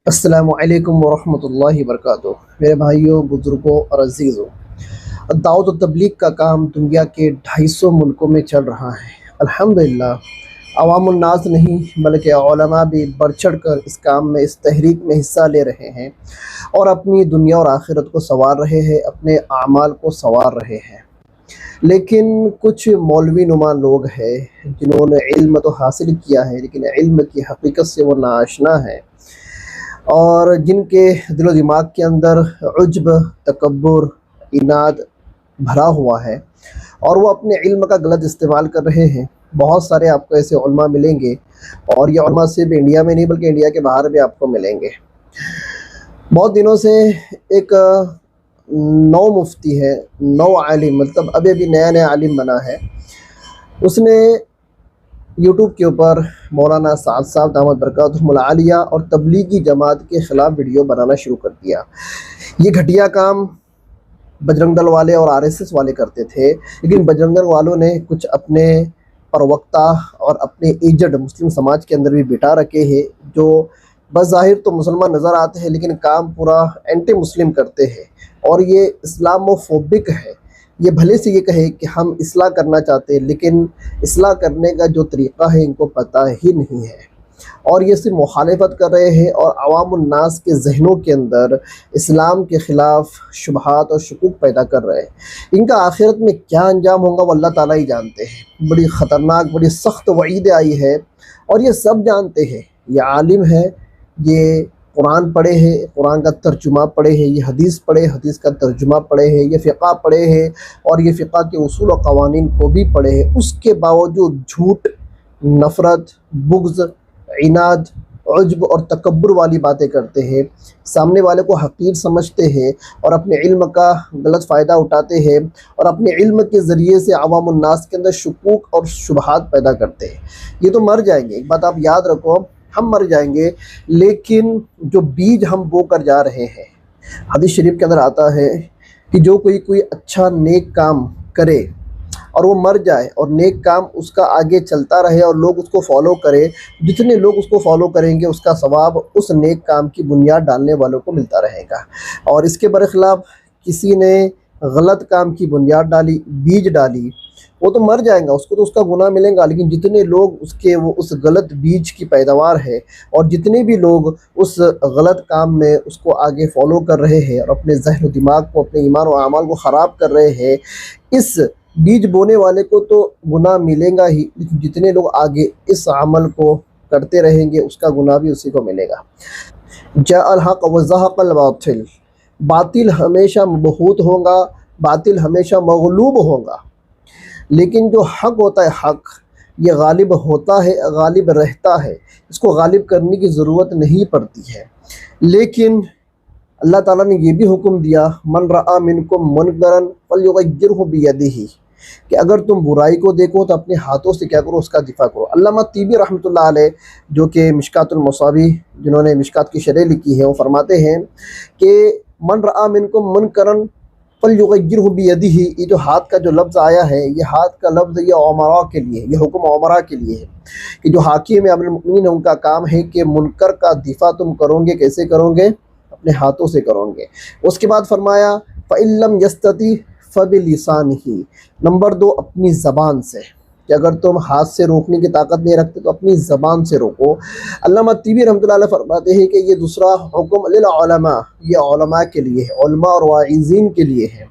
السلام علیکم ورحمۃ اللہ وبرکاتہ۔ میرے بھائیوں، بزرگوں اور عزیزوں، دعوت و تبلیغ کا کام دنیا کے 250 ملکوں میں چل رہا ہے۔ الحمدللہ عوام الناس نہیں بلکہ علماء بھی بڑھ چڑھ کر اس کام میں، اس تحریک میں حصہ لے رہے ہیں اور اپنی دنیا اور آخرت کو سنوار رہے ہیں، اپنے اعمال کو سنوار رہے ہیں۔ لیکن کچھ مولوی نما لوگ ہیں جنہوں نے علم تو حاصل کیا ہے لیکن علم کی حقیقت سے وہ ناآشنا ہیں، اور جن کے دل و دماغ کے اندر عجب، تکبر، عناد بھرا ہوا ہے اور وہ اپنے علم کا غلط استعمال کر رہے ہیں۔ بہت سارے آپ کو ایسے علماء ملیں گے، اور یہ علماء صرف انڈیا میں نہیں بلکہ انڈیا کے باہر بھی آپ کو ملیں گے۔ بہت دنوں سے ایک نو مفتی ہے، نو عالم، مطلب ابھی نیا عالم بنا ہے۔ اس نے یوٹیوب کے اوپر مولانا سعد صاحب دامت برکاتہم العالیہ اور تبلیغی جماعت کے خلاف ویڈیو بنانا شروع کر دیا۔ یہ گھٹیا کام بجرنگ دل والے اور RSS والے کرتے تھے، لیکن بجرنگ دل والوں نے کچھ اپنے پروقتا اور اپنے ایجنٹ مسلم سماج کے اندر بھی بٹھا رکھے ہیں، جو بظاہر تو مسلمان نظر آتے ہیں لیکن کام پورا اینٹی مسلم کرتے ہیں، اور یہ اسلامو فوبک ہے۔ یہ بھلے سے یہ کہے کہ ہم اصلاح کرنا چاہتے ہیں، لیکن اصلاح کرنے کا جو طریقہ ہے ان کو پتہ ہی نہیں ہے، اور یہ صرف مخالفت کر رہے ہیں اور عوام الناس کے ذہنوں کے اندر اسلام کے خلاف شبہات اور شکوک پیدا کر رہے ہیں۔ ان کا آخرت میں کیا انجام ہوگا وہ اللہ تعالیٰ ہی جانتے ہیں۔ بڑی خطرناک، بڑی سخت وعید آئی ہے، اور یہ سب جانتے ہیں۔ یہ عالم ہے، یہ قرآن پڑھے ہیں، قرآن کا ترجمہ پڑھے ہیں، یہ حدیث پڑھے، حدیث کا ترجمہ پڑھے ہیں، یہ فقہ پڑھے ہیں، اور یہ فقہ کے اصول و قوانین کو بھی پڑھے ہیں۔ اس کے باوجود جھوٹ، نفرت، بغض، عناد، عجب اور تکبر والی باتیں کرتے ہیں، سامنے والے کو حقیر سمجھتے ہیں اور اپنے علم کا غلط فائدہ اٹھاتے ہیں، اور اپنے علم کے ذریعے سے عوام الناس کے اندر شکوک اور شبہات پیدا کرتے ہیں۔ یہ تو مر جائیں گے، ایک بات آپ یاد رکھو، ہم مر جائیں گے، لیکن جو بیج ہم بو کر جا رہے ہیں، حدیث شریف کے اندر آتا ہے کہ جو کوئی اچھا نیک کام کرے اور وہ مر جائے اور نیک کام اس کا آگے چلتا رہے اور لوگ اس کو فالو کرے، جتنے لوگ اس کو فالو کریں گے اس کا ثواب اس نیک کام کی بنیاد ڈالنے والوں کو ملتا رہے گا، اور اس کے برخلاف کسی نے غلط کام کی بنیاد ڈالی، بیج ڈالی، وہ تو مر جائیں گا، اس کو تو اس کا گناہ ملے گا، لیکن جتنے لوگ اس غلط بیج کی پیداوار ہے اور جتنے بھی لوگ اس غلط کام میں اس کو آگے فالو کر رہے ہیں اور اپنے ذہن و دماغ کو، اپنے ایمان و اعمال کو خراب کر رہے ہیں، اس بیج بونے والے کو تو گناہ ملے گا ہی، لیکن جتنے لوگ آگے اس عمل کو کرتے رہیں گے اس کا گناہ بھی اسی کو ملے گا۔ جاء الحق وزهق الباطل، باطل ہمیشہ مبہوت ہوگا، باطل ہمیشہ مغلوب ہوگا، لیکن جو حق ہوتا ہے، حق یہ غالب ہوتا ہے، غالب رہتا ہے، اس کو غالب کرنے کی ضرورت نہیں پڑتی ہے۔ لیکن اللہ تعالیٰ نے یہ بھی حکم دیا، من رأى منکم منکرا فلیغیرہ بیدہ، کہ اگر تم برائی کو دیکھو تو اپنے ہاتھوں سے کیا کرو، اس کا دفاع کرو۔ علامہ طیبی رحمۃ اللہ علیہ، جو کہ مشکات المصابیح، جنہوں نے مشکات کی شرح لکھی ہے، وہ فرماتے ہیں کہ من رأى منکم منکرا فلیغیرہ بیدہ، یہ جو ہاتھ کا جو لفظ آیا ہے، یہ ہاتھ کا لفظ یہ عمراء کے لیے، یہ حکم عمراء کے لیے ہے، کہ جو حاکم امیر المؤمنین، ان کا کام ہے کہ منکر کا دفاع تم کرو گے، کیسے کرو گے؟ اپنے ہاتھوں سے کرو گے۔ اس کے بعد فرمایا فَإِن لَّمْ يَسْتَطِعْ فَبِلِسَانِهِ، نمبر 2 اپنی زبان سے، کہ اگر تم ہاتھ سے روکنے کی طاقت نہیں رکھتے تو اپنی زبان سے روکو۔ علامہ طیبی رحمۃ اللہ علیہ فرماتے ہیں کہ یہ دوسرا حکم للعلماء، یہ علماء کے لیے ہے، علماء اور واعظین کے لیے ہے۔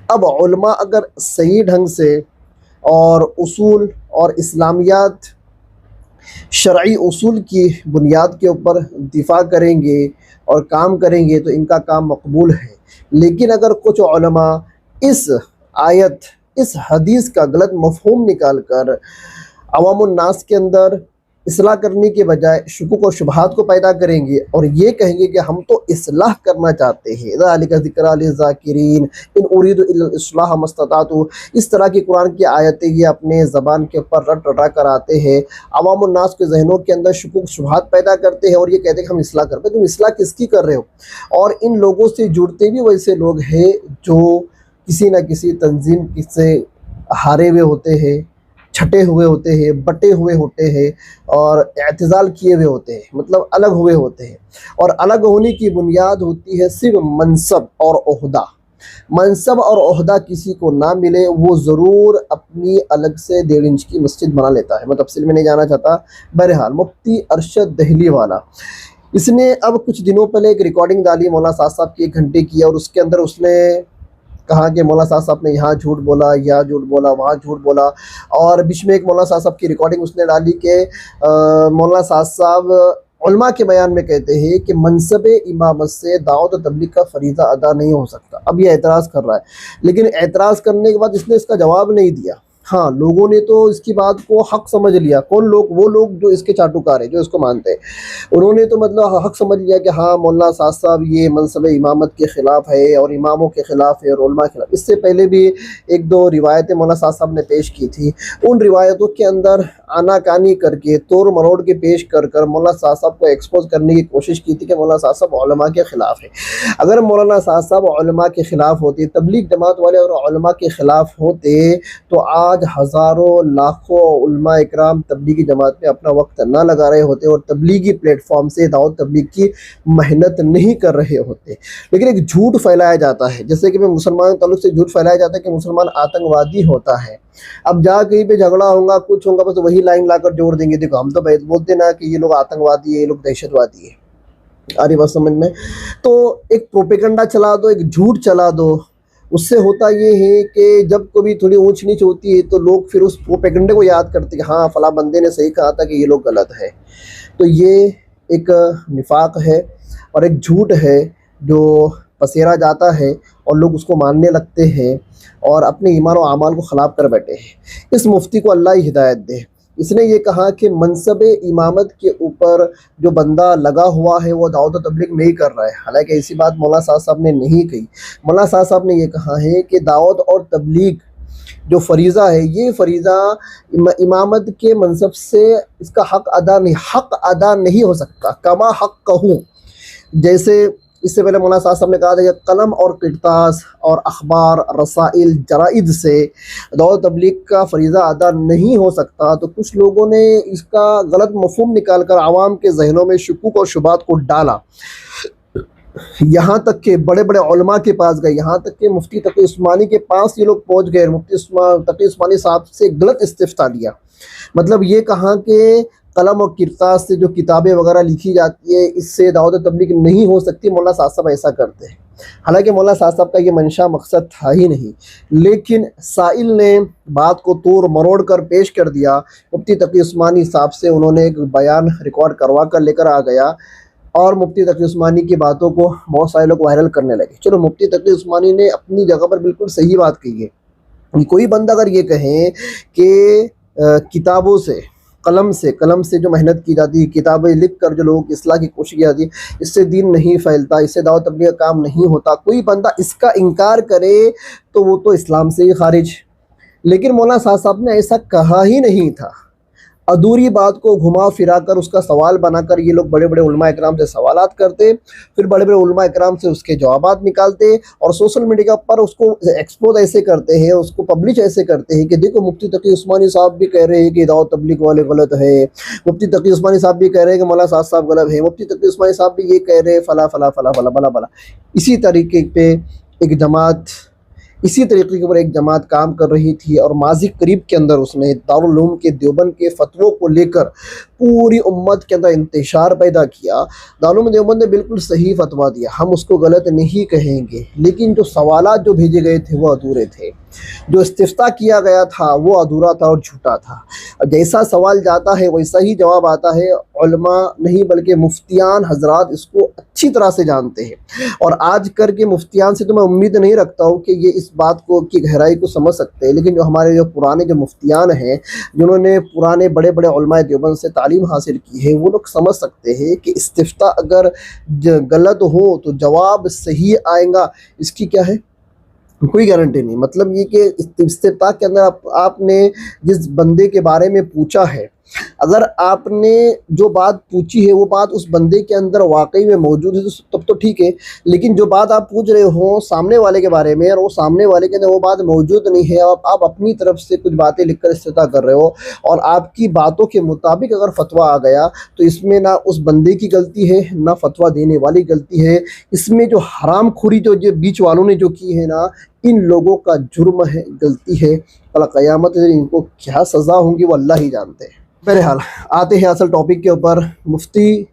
اب علماء اگر صحیح ڈھنگ سے اور اصول اور اسلامیات، شرعی اصول کی بنیاد کے اوپر دفاع کریں گے اور کام کریں گے تو ان کا کام مقبول ہے، لیکن اگر کچھ علماء اس آیت، اس حدیث کا غلط مفہوم نکال کر عوام الناس کے اندر اصلاح کرنے کے بجائے شکوک و شبہات کو پیدا کریں گے اور یہ کہیں گے کہ ہم تو اصلاح کرنا چاہتے ہیں، ذالک ذکریٰ للذاکرین ان ارید الا الاصلاح ما استطعت، اس طرح کی قرآن کی آیتیں یہ اپنے زبان کے اوپر رٹ رٹا کر آتے ہیں، عوام الناس کے ذہنوں کے اندر شکوک شبہات پیدا کرتے ہیں اور یہ کہتے ہیں کہ ہم اصلاح کرتے ہیں۔ تم اصلاح کس کی کر رہے ہو؟ اور ان لوگوں سے جڑتے بھی ویسے لوگ ہیں جو کسی نہ کسی تنظیم سے ہارے ہوئے ہوتے ہیں، چھٹے ہوئے ہوتے ہیں، بٹے ہوئے ہوتے ہیں اور اعتزال کیے ہوئے ہوتے ہیں، مطلب الگ ہوئے ہوتے ہیں، اور الگ ہونے کی بنیاد ہوتی ہے صرف منصب اور عہدہ۔ منصب اور عہدہ کسی کو نہ ملے وہ ضرور اپنی الگ سے 1.5 انچ کی مسجد بنا لیتا ہے۔ میں تفصیل میں نہیں جانا چاہتا۔ بہرحال مفتی ارشد دہلی والا، اس نے اب کچھ دنوں پہلے ایک ریکارڈنگ ڈالی مولانا سعد صاحب کی 1 گھنٹے کی، اور اس کے اندر اس نے کہا کہ مولانا سعد صاحب نے یہاں جھوٹ بولا، یہاں جھوٹ بولا، وہاں جھوٹ بولا، اور بیچ میں ایک مولانا سعد صاحب کی ریکارڈنگ اس نے ڈالی کہ مولانا سعد صاحب علماء کے بیان میں کہتے ہیں کہ منصب امامت سے دعوت و تبلیغ کا فریضہ ادا نہیں ہو سکتا۔ اب یہ اعتراض کر رہا ہے، لیکن اعتراض کرنے کے بعد اس نے اس کا جواب نہیں دیا۔ ہاں، لوگوں نے تو اس کی بات کو حق سمجھ لیا۔ کون لوگ؟ وہ لوگ جو اس کے چاٹوکار ہیں، جو اس کو مانتے ہیں، انہوں نے تو مطلب حق سمجھ لیا کہ ہاں مولانا سعد صاحب یہ منصب امامت کے خلاف ہے اور اماموں کے خلاف ہے اور علماء کے خلاف۔ اس سے پہلے بھی 1-2 روایتیں مولانا سعد صاحب نے پیش کی تھی، ان روایتوں کے اندر آنا کانی کر کے توڑ مروڑ کے پیش کر مولانا سعد صاحب کو ایکسپوز کرنے کی کوشش کی تھی کہ مولانا سعد صاحب علماء کے خلاف ہے۔ اگر مولانا سعد صاحب علماء کے خلاف ہوتے، تبلیغ جماعت والے اور علماء کے خلاف ہوتے، تو آج ہزاروں لاکھوں علماء اکرام تبلیغی جماعت میں اپنا وقت نہ لگا رہے ہوتے اور تبلیغی پلیٹ فارم سے دعوت تبلیغ کی محنت نہیں کر رہے ہوتے۔ لیکن ایک جھوٹ پھیلایا جاتا ہے، جیسے کہ مسلمان تعلق سے جھوٹ پھیلایا جاتا ہے کہ مسلمان آتنکوادی ہوتا ہے۔ اب جا کہیں پہ جھگڑا ہوگا، کچھ ہوگا، بس وہی لائن لا کر جوڑ دیں گے، دیکھو ہم تو بولتے نا کہ یہ لوگ آتنکوادی ہے، یہ لوگ دہشت وادی ہے۔ آ رہی بات سمجھ میں؟ تو ایک پروپیگنڈا چلا دو، ایک جھوٹ چلا دو، اس سے ہوتا یہ ہے کہ جب کبھی تھوڑی اونچ نیچ ہوتی ہے تو لوگ پھر اس پروپیگنڈے کو یاد کرتے کہ ہاں فلاں بندے نے صحیح کہا تھا کہ یہ لوگ غلط ہے۔ تو یہ ایک نفاق ہے اور ایک جھوٹ ہے جو پسیرا جاتا ہے اور لوگ اس کو ماننے لگتے ہیں اور اپنے ایمان و اعمال کو خراب کر بیٹھے ہیں۔ اس مفتی کو اللہ ہی ہدایت دے۔ اس نے یہ کہا کہ منصب امامت کے اوپر جو بندہ لگا ہوا ہے وہ دعوت و تبلیغ نہیں کر رہا ہے، حالانکہ ایسی بات مولانا سعد صاحب نے نہیں کہی۔ مولانا سعد صاحب نے یہ کہا ہے کہ دعوت اور تبلیغ جو فریضہ ہے، یہ فریضہ امامت کے منصب سے اس کا حق ادا نہیں ہو سکتا۔ کما حق کہوں، جیسے اس سے پہلے مولانا سعد صاحب نے کہا تھا کہ قلم اور کرتاس اور اخبار، رسائل، جرائد سے دعوت تبلیغ کا فریضہ ادا نہیں ہو سکتا، تو کچھ لوگوں نے اس کا غلط مفہوم نکال کر عوام کے ذہنوں میں شکوک اور شبہات کو ڈالا، یہاں تک کہ بڑے بڑے علماء کے پاس گئے، یہاں تک کہ مفتی تقی عثمانی کے پاس یہ لوگ پہنچ گئے۔ مفتی تقی عثمانی صاحب سے غلط استفتاء لیا، مطلب یہ کہا کہ قلم اور کرتاس سے جو کتابیں وغیرہ لکھی جاتی ہے اس سے دعوت تبلیغ نہیں ہو سکتی۔ مولانا صاحب صاحب ایسا کرتے ہیں، حالانکہ مولانا صاحب صاحب کا یہ منشا مقصد تھا ہی نہیں، لیکن سائل نے بات کو توڑ مروڑ کر پیش کر دیا۔ مفتی تقی عثمانی صاحب سے انہوں نے ایک بیان ریکارڈ کروا کر لے کر آ گیا اور مفتی تقی عثمانی کی باتوں کو بہت سارے لوگ وائرل کرنے لگے۔ چلو، مفتی تقی عثمانی نے اپنی جگہ پر بالکل صحیح بات کہی ہے۔ کوئی بندہ اگر یہ کہیں کہ کتابوں سے، قلم سے جو محنت کی جاتی ہے، کتابیں لکھ کر جو لوگوں کی اصلاح کی کوشش کی جاتی ہے، اس سے دین نہیں پھیلتا، اس سے دعوت تبلیغ کا کام نہیں ہوتا، کوئی بندہ اس کا انکار کرے تو وہ تو اسلام سے ہی خارج۔ لیکن مولانا صاحب صاحب نے ایسا کہا ہی نہیں تھا۔ ادھوری بات کو گھما پھرا کر اس کا سوال بنا کر یہ لوگ بڑے بڑے علماء اکرام سے سوالات کرتے، پھر بڑے بڑے علماء اکرام سے اس کے جوابات نکالتے اور سوشل میڈیا پر اس کو ایکسپوز ایسے کرتے ہیں، اس کو پبلش ایسے کرتے ہیں کہ دیکھو مفتی تقی عثمانی صاحب بھی کہہ رہے ہیں کہ دعوت تبلیغ والے غلط ہے، مفتی تقی عثمانی صاحب بھی کہہ رہے ہیں کہ مولانا صاحب صاحب غلط ہے، مفتی تقی عثمانی صاحب بھی یہ کہہ رہے ہیں فلا فلا فلا فلا بلا بلا۔ اسی طریقے پہ اسی طریقے کے اوپر ایک جماعت کام کر رہی تھی اور ماضی قریب کے اندر اس نے دارالعلوم کے دیوبند کے فتووں کو لے کر پوری امت کے اندر انتشار پیدا کیا۔ دارالعلوم دیوبند نے بالکل صحیح فتویٰ دیا، ہم اس کو غلط نہیں کہیں گے، لیکن جو سوالات جو بھیجے گئے تھے وہ ادھورے تھے، جو استفتاء کیا گیا تھا وہ ادھورا تھا اور جھوٹا تھا۔ جیسا سوال جاتا ہے ویسا ہی جواب آتا ہے۔ علماء نہیں بلکہ مفتیان حضرات اس کو اچھی طرح سے جانتے ہیں، اور آج کر کے مفتیان سے تو میں امید نہیں رکھتا ہوں کہ یہ اس بات کو کی گہرائی کو سمجھ سکتے ہیں، لیکن جو ہمارے جو پرانے جو مفتیان ہیں، جنہوں نے پرانے بڑے بڑے علماء دیوبند سے تعلیم حاصل کی ہے، وہ لوگ سمجھ سکتے ہیں کہ استفتاء اگر غلط ہو تو جواب صحیح آئے گا، اس کی کیا ہے کوئی گارنٹی نہیں۔ مطلب یہ کہ استفتاء کے اندر آپ نے جس بندے کے بارے میں پوچھا ہے، اگر آپ نے جو بات پوچھی ہے وہ بات اس بندے کے اندر واقعی میں موجود ہے تو تب تو ٹھیک ہے، لیکن جو بات آپ پوچھ رہے ہو سامنے والے کے بارے میں، اور وہ سامنے والے کے اندر وہ بات موجود نہیں ہے، اور آپ اپنی طرف سے کچھ باتیں لکھ کر استدعا کر رہے ہو، اور آپ کی باتوں کے مطابق اگر فتویٰ آ گیا تو اس میں نہ اس بندے کی غلطی ہے نہ فتویٰ دینے والی غلطی ہے، اس میں جو حرام خوری جو بیچ والوں نے جو کی ہے نا، ان لوگوں کا جرم ہے، غلطی ہے، کل قیامت میں ان کو کیا سزا ہوں گی وہ اللہ ہی جانتے ہیں۔ بہرحال آتے ہیں اصل ٹاپک کے اوپر۔ مفتی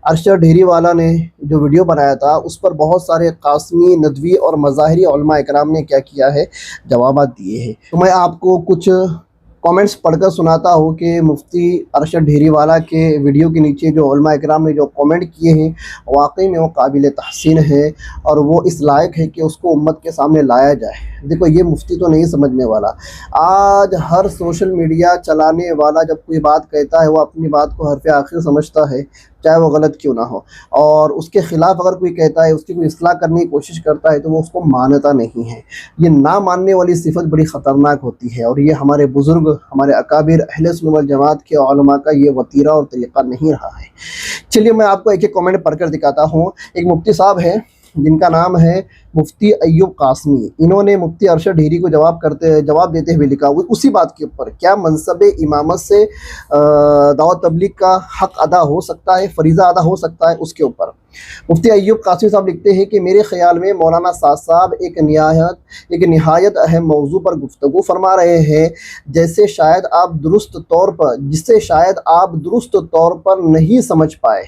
ارشد ڈھیری والا نے جو ویڈیو بنایا تھا اس پر بہت سارے قاسمی، ندوی اور مظاہری علماء اکرام نے کیا کیا ہے، جوابات دیے ہیں۔ تو میں آپ کو کچھ کامنٹس پڑھ کر سناتا ہوں کہ مفتی ارشد ڈھیری والا کے ویڈیو کے نیچے جو علماء اکرام نے جو کامنٹ کیے ہیں واقعی میں وہ قابل تحسین ہے، اور وہ اس لائق ہے کہ اس کو امت کے سامنے لایا جائے۔ دیکھو یہ مفتی تو نہیں سمجھنے والا، آج ہر سوشل میڈیا چلانے والا جب کوئی بات کہتا ہے وہ اپنی بات کو حرف آخر سمجھتا ہے، چاہے وہ غلط کیوں نہ ہو، اور اس کے خلاف اگر کوئی کہتا ہے، اس کی کوئی اصلاح کرنے کی کوشش کرتا ہے تو وہ اس کو مانتا نہیں ہے۔ یہ نہ ماننے والی صفت بڑی خطرناک ہوتی ہے، اور یہ ہمارے بزرگ، ہمارے اکابر اہل سنت والجماعت کے علماء کا یہ وتیرہ اور طریقہ نہیں رہا ہے۔ چلیے میں آپ کو ایک ایک کامنٹ پڑھ کر دکھاتا ہوں۔ ایک مفتی صاحب ہیں جن کا نام ہے مفتی ایوب قاسمی، انہوں نے مفتی ارشد ڈھیری کو جواب دیتے ہوئے لکھا ہوئے اسی بات کے اوپر، کیا منصب امامت سے دعوت تبلیغ کا حق ادا ہو سکتا ہے، فریضہ ادا ہو سکتا ہے، اس کے اوپر مفتی ایوب قاسمی صاحب لکھتے ہیں کہ میرے خیال میں مولانا سعد صاحب ایک نہایت اہم موضوع پر گفتگو فرما رہے ہیں، جسے شاید آپ درست طور پر نہیں سمجھ پائے۔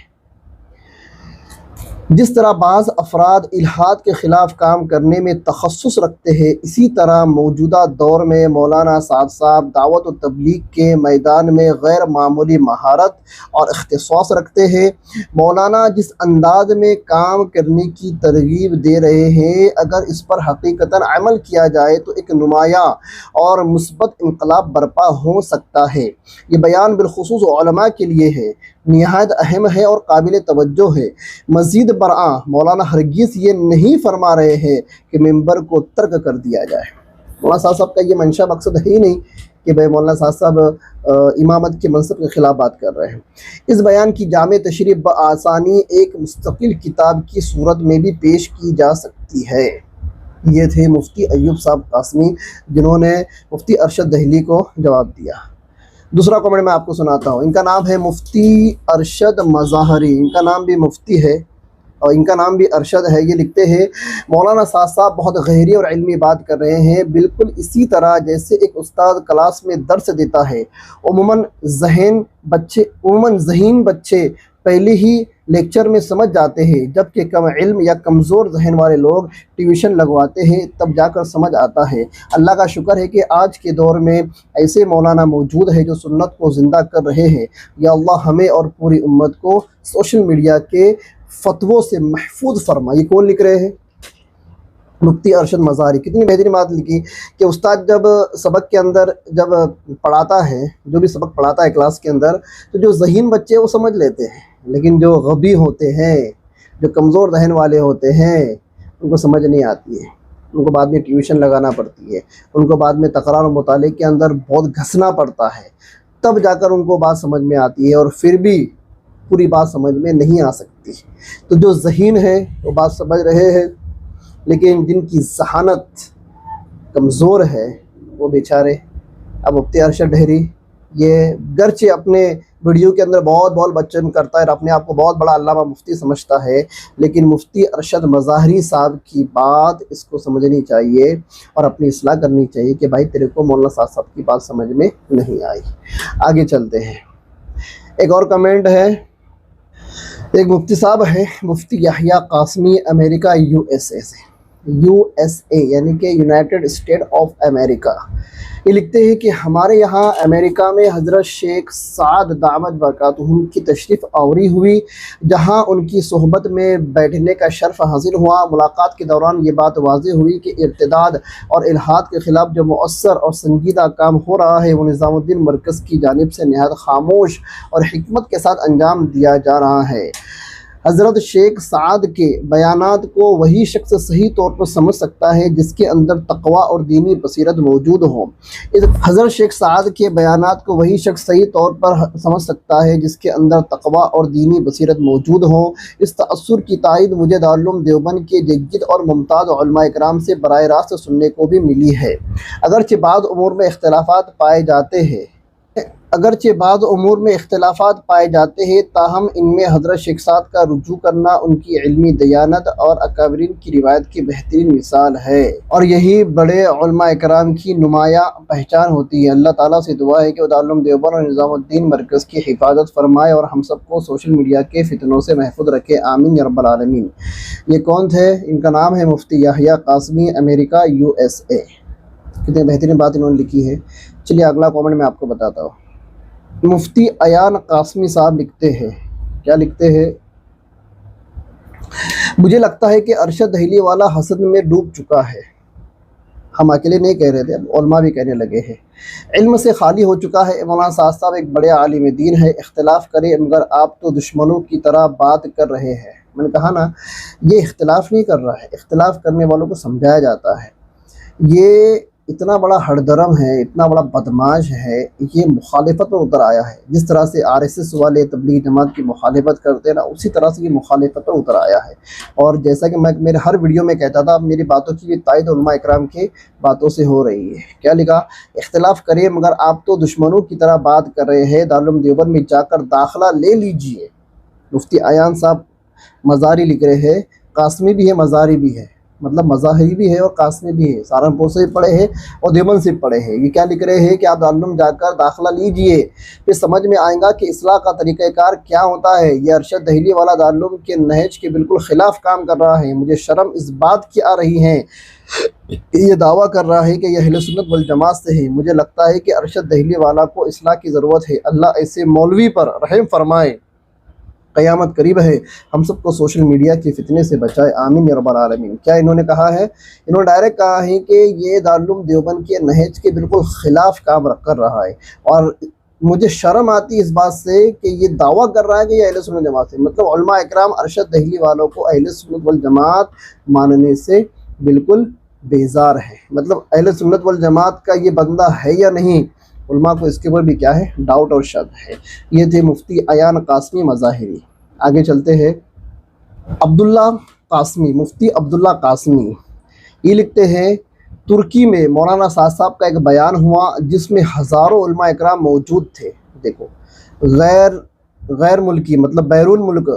جس طرح بعض افراد الحاد کے خلاف کام کرنے میں تخصص رکھتے ہیں، اسی طرح موجودہ دور میں مولانا سعد صاحب دعوت و تبلیغ کے میدان میں غیر معمولی مہارت اور اختصاص رکھتے ہیں۔ مولانا جس انداز میں کام کرنے کی ترغیب دے رہے ہیں، اگر اس پر حقیقتاً عمل کیا جائے تو ایک نمایاں اور مثبت انقلاب برپا ہو سکتا ہے۔ یہ بیان بالخصوص علماء کے لیے ہے، نہایت اہم ہے اور قابل توجہ ہے۔ مزید برآں مولانا ہرگز یہ نہیں فرما رہے ہیں کہ ممبر کو ترک کر دیا جائے۔ مولانا صاحب کا یہ منشا مقصد ہے ہی نہیں کہ بھائی مولانا صاحب امامت کے منصب کے خلاف بات کر رہے ہیں۔ اس بیان کی جامع تشریح بآسانی ایک مستقل کتاب کی صورت میں بھی پیش کی جا سکتی ہے۔ یہ تھے مفتی ایوب صاحب قاسمی جنہوں نے مفتی ارشد دہلی کو جواب دیا۔ دوسرا کامنٹ میں آپ کو سناتا ہوں، ان کا نام ہے مفتی ارشد مظاہری، ان کا نام بھی مفتی ہے اور ان کا نام بھی ارشد ہے۔ یہ لکھتے ہیں مولانا سعد صاحب بہت گہری اور علمی بات کر رہے ہیں، بالکل اسی طرح جیسے ایک استاد کلاس میں درس دیتا ہے۔ عموماً ذہین بچے پہلے ہی لیکچر میں سمجھ جاتے ہیں، جبکہ کم علم یا کمزور ذہن والے لوگ ٹیوشن لگواتے ہیں تب جا کر سمجھ آتا ہے۔ اللہ کا شکر ہے کہ آج کے دور میں ایسے مولانا موجود ہیں جو سنت کو زندہ کر رہے ہیں۔ یا اللہ ہمیں اور پوری امت کو سوشل میڈیا کے فتووں سے محفوظ فرما۔ یہ کون لکھ رہے ہیں؟ مفتی ارشد مظاہری۔ کتنی بہترین بات لکھی کہ استاد جب سبق کے اندر جب پڑھاتا ہے، جو بھی سبق پڑھاتا ہے کلاس کے اندر، تو جو ذہین بچے وہ سمجھ لیتے ہیں، لیکن جو غبی ہوتے ہیں، جو کمزور ذہن والے ہوتے ہیں، ان کو سمجھ نہیں آتی ہے، ان کو بعد میں ٹیوشن لگانا پڑتی ہے، ان کو بعد میں تکرار و مطالعے کے اندر بہت گھسنا پڑتا ہے، تب جا کر ان کو بات سمجھ میں آتی ہے، اور پھر بھی پوری بات سمجھ میں نہیں آ سکتی۔ تو جو ذہین ہیں وہ بات سمجھ رہے ہیں، لیکن جن کی ذہانت کمزور ہے وہ بیچارے۔ اب مفتی ارشد ڈھیری یہ گرچہ اپنے ویڈیو کے اندر بہت بچن کرتا ہے اور اپنے آپ کو بہت بڑا علامہ مفتی سمجھتا ہے، لیکن مفتی ارشد مظاہری صاحب کی بات اس کو سمجھنی چاہیے اور اپنی اصلاح کرنی چاہیے کہ بھائی تیرے کو مولانا صاحب کی بات سمجھ میں نہیں آئی۔ آگے چلتے ہیں۔ ایک اور کمنٹ ہے، ایک مفتی صاحب ہے مفتی یحییٰ قاسمی، امریکہ یو ایس اے یعنی کہ یونائٹڈ اسٹیٹ آف امریکہ۔ یہ لکھتے ہیں کہ ہمارے یہاں امریکہ میں حضرت شیخ سعد دامت برکاتہم کی تشریف آوری ہوئی، جہاں ان کی صحبت میں بیٹھنے کا شرف حاصل ہوا۔ ملاقات کے دوران یہ بات واضح ہوئی کہ ارتداد اور الحاد کے خلاف جو مؤثر اور سنجیدہ کام ہو رہا ہے وہ نظام الدین مرکز کی جانب سے نہایت خاموش اور حکمت کے ساتھ انجام دیا جا رہا ہے۔ حضرت شیخ سعد کے بیانات کو وہی شخص صحیح طور پر سمجھ سکتا ہے جس کے اندر تقوی اور دینی بصیرت موجود ہو۔ حضرت شیخ سعد کے بیانات کو وہی شخص صحیح طور پر سمجھ سکتا ہے جس کے اندر تقوی اور دینی بصیرت موجود ہو۔ اس تأثر کی تائید مجھے دارالعلوم دیوبند کے جید اور ممتاز علماء کرام سے براہ راست سننے کو بھی ملی ہے۔ اگرچہ بعض امور میں اختلافات پائے جاتے ہیں تاہم ان میں حضرت شیخ سعد کا رجوع کرنا ان کی علمی دیانت اور اکابرین کی روایت کی بہترین مثال ہے، اور یہی بڑے علماء کرام کی نمایاں پہچان ہوتی ہے۔ اللہ تعالیٰ سے دعا ہے کہ وہ دارالعلوم دیوبند اور نظام الدین مرکز کی حفاظت فرمائے اور ہم سب کو سوشل میڈیا کے فتنوں سے محفوظ رکھے، آمین یا رب العالمین۔ یہ کون تھے؟ ان کا نام ہے مفتی یحییٰ قاسمی، امریکہ USA۔ کتنی بہترین بات انہوں نے لکھی ہے۔ چلیے اگلا کامنٹ میں آپ کو بتاتا ہوں۔ مفتی ایان قاسمی صاحب لکھتے ہیں، کیا لکھتے ہیں؟ مجھے لگتا ہے کہ ارشد دہلی والا حسد میں ڈوب چکا ہے۔ ہم اکیلے نہیں کہہ رہے تھے، اب علماء بھی کہنے لگے ہیں۔ علم سے خالی ہو چکا ہے۔ مولانا سعد صاحب ایک بڑے عالم دین ہے، اختلاف کرے مگر آپ تو دشمنوں کی طرح بات کر رہے ہیں۔ میں نے کہا نا، یہ اختلاف نہیں کر رہا ہے، اختلاف کرنے والوں کو سمجھایا جاتا ہے۔ یہ اتنا بڑا ہردرم ہے، اتنا بڑا بدماش ہے، یہ مخالفت میں اتر آیا ہے۔ جس طرح سے RSS والے تبلیغ جماعت کی مخالفت کرتے ہیں نا، اسی طرح سے یہ مخالفت میں اتر آیا ہے۔ اور جیسا کہ میں میرے ہر ویڈیو میں کہتا تھا، میری باتوں کی بھی تائید علماء اکرام کی باتوں سے ہو رہی ہے۔ کیا لکھا؟ اختلاف کرے مگر آپ تو دشمنوں کی طرح بات کر رہے ہیں، دارالعلوم دیوبند میں جا کر داخلہ لے لیجئے۔ مفتی ایان صاحب مزاری لکھ رہے ہیں، قاسمی بھی ہے مزاری بھی ہے، مطلب مظاہری بھی ہے اور قاسمی بھی ہے، سہارنپور سے بھی پڑھے ہیں اور دیوبند سے بھی پڑھے ہیں۔ یہ کیا لکھ رہے ہیں کہ آپ دارالعلوم جا کر داخلہ لیجئے، پھر سمجھ میں آئے گا کہ اصلاح کا طریقہ کار کیا ہوتا ہے۔ یہ ارشد دہلی والا دارالعلوم کے نہج کے بالکل خلاف کام کر رہا ہے۔ مجھے شرم اس بات کی آ رہی ہے کہ یہ دعویٰ کر رہا ہے کہ یہ اہل سنت والجماعت سے ہے۔ مجھے لگتا ہے کہ ارشد دہلی والا کو اصلاح کی ضرورت ہے۔ اللہ ایسے مولوی پر رحم فرمائے، قیامت قریب ہے، ہم سب کو سوشل میڈیا کے فتنے سے بچائے، آمین یا رب العالمین۔ کیا انہوں نے کہا ہے؟ انہوں نے ڈائریکٹ کہا ہے کہ یہ دارالعلوم دیوبند کے نہج کے بالکل خلاف کام کر رہا ہے، اور مجھے شرم آتی ہے اس بات سے کہ یہ دعویٰ کر رہا ہے کہ یہ اہل سنت جماعت سے، مطلب علماء اکرام ارشد دہلی والوں کو اہل سنت والجماعت ماننے سے بالکل بیزار ہے۔ مطلب اہل سنت والجماعت کا یہ بندہ ہے یا نہیں، علماء کو اس کے اوپر بھی کیا ہے، ڈاؤٹ اور شک ہے۔ یہ تھے مفتی ایان قاسمی مظاہری۔ آگے چلتے ہیں۔ عبداللہ قاسمی، مفتی عبداللہ قاسمی یہ لکھتے ہیں، ترکی میں مولانا سعد صاحب کا ایک بیان ہوا جس میں ہزاروں علماء اکرام موجود تھے۔ دیکھو، غیر ملکی مطلب بیرون ملک،